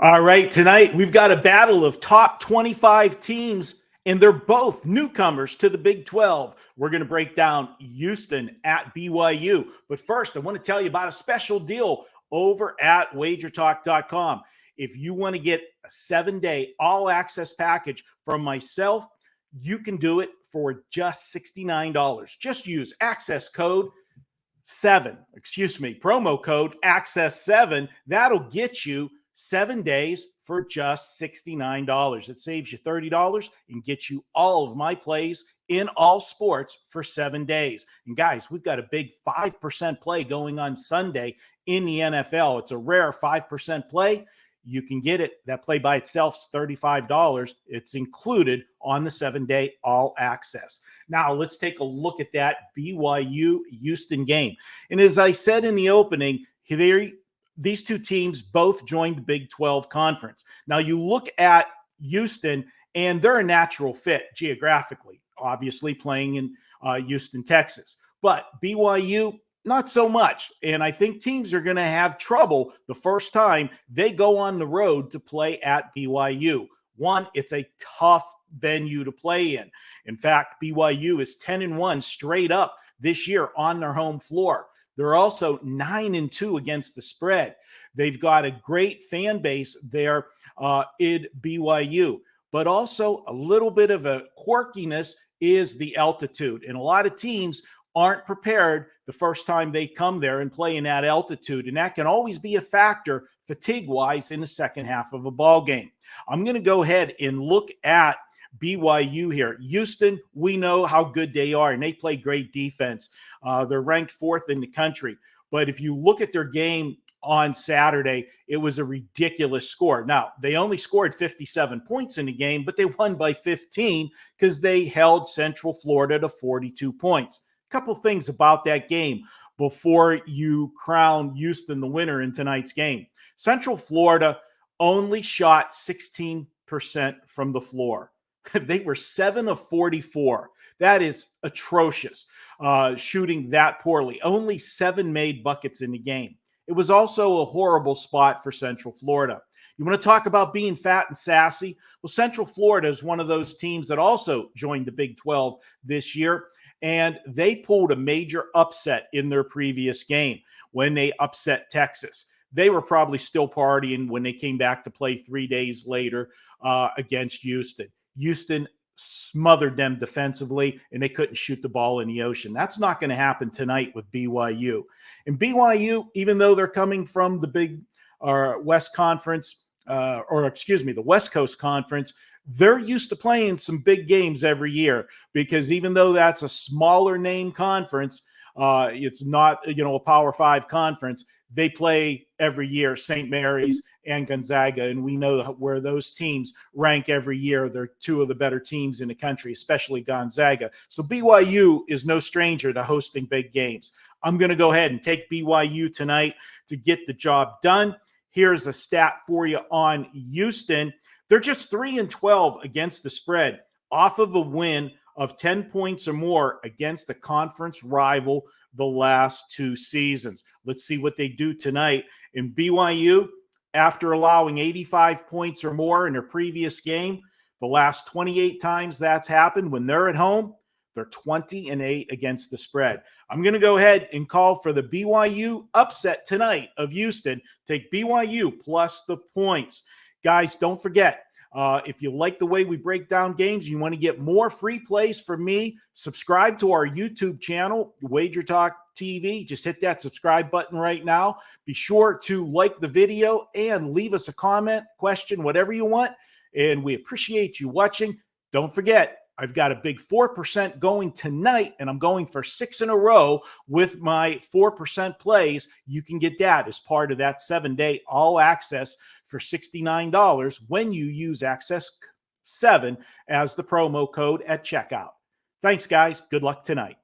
All right, tonight we've got a battle of top 25 teams, and they're both newcomers to the Big 12. We're going to break down Houston at BYU. But first, I want to tell you about a special deal over at wagertalk.com. If you want to get a 7-day all-access package from myself, you can do it for just $69. Just use promo code ACCESS7. That'll get you 7 days for just $69. It saves you $30 and gets you all of my plays in all sports for 7 days. And guys, we've got a big 5% play going on Sunday in the NFL. It's a rare 5% play. You can get it. That play by itself is $35. It's included on the 7-day all access. Now let's take a look at that BYU Houston game. And as I said in the opening, these two teams both joined the Big 12 conference. Now you look at Houston, and they're a natural fit geographically, obviously playing in Houston, Texas. But BYU, not so much. And I think teams are going to have trouble the first time they go on the road to play at BYU. One, it's a tough venue to play in. In fact, BYU is 10-1 straight up this year on their home floor. They're also 9-2 against the spread. They've got a great fan base there in BYU, but also a little bit of a quirkiness is the altitude. And a lot of teams aren't prepared the first time they come there and play in that altitude. And that can always be a factor fatigue-wise in the second half of a ball game. I'm going to go ahead and look at BYU here. Houston, we know how good they are, and they play great defense. They're ranked 4th in the country. But if you look at their game on Saturday, it was a ridiculous score. Now, they only scored 57 points in the game, but they won by 15 because they held Central Florida to 42 points. A couple things about that game before you crown Houston the winner in tonight's game. Central Florida only shot 16% from the floor. They were 7 of 44. That is atrocious, shooting that poorly. Only 7 made buckets in the game. It was also a horrible spot for Central Florida. You want to talk about being fat and sassy? Well, Central Florida is one of those teams that also joined the Big 12 this year, and they pulled a major upset in their previous game when they upset Texas. They were probably still partying when they came back to play 3 days later against Houston. Houston smothered them defensively, and they couldn't shoot the ball in the ocean. That's not going to happen tonight with BYU. And BYU, even though they're coming from the Big West Conference, the West Coast Conference, they're used to playing some big games every year because even though that's a smaller name conference, it's not, a Power 5 conference. They play every year, St. Mary's and Gonzaga, and we know where those teams rank every year. They're 2 of the better teams in the country, especially Gonzaga. So BYU is no stranger to hosting big games. I'm going to go ahead and take BYU tonight to get the job done. Here's a stat for you on Houston. They're just 3-12 against the spread, off of a win of 10 points or more against a conference rival the last 2 seasons. Let's see what they do tonight. In BYU, after allowing 85 points or more in their previous game, the last 28 times that's happened when they're at home, they're 20-8 against the spread. I'm going to go ahead and call for the BYU upset tonight of Houston. Take BYU plus the points. Guys, don't forget, if you like the way we break down games, you want to get more free plays from me, subscribe to our YouTube channel, Wager Talk TV. Just hit that subscribe button right now. Be sure to like the video and leave us a comment, question, whatever you want. And we appreciate you watching. Don't forget, I've got a big 4% going tonight, and I'm going for 6 in a row with my 4% plays. You can get that as part of that 7-day all access for $69 when you use ACCESS7 as the promo code at checkout. Thanks, guys. Good luck tonight.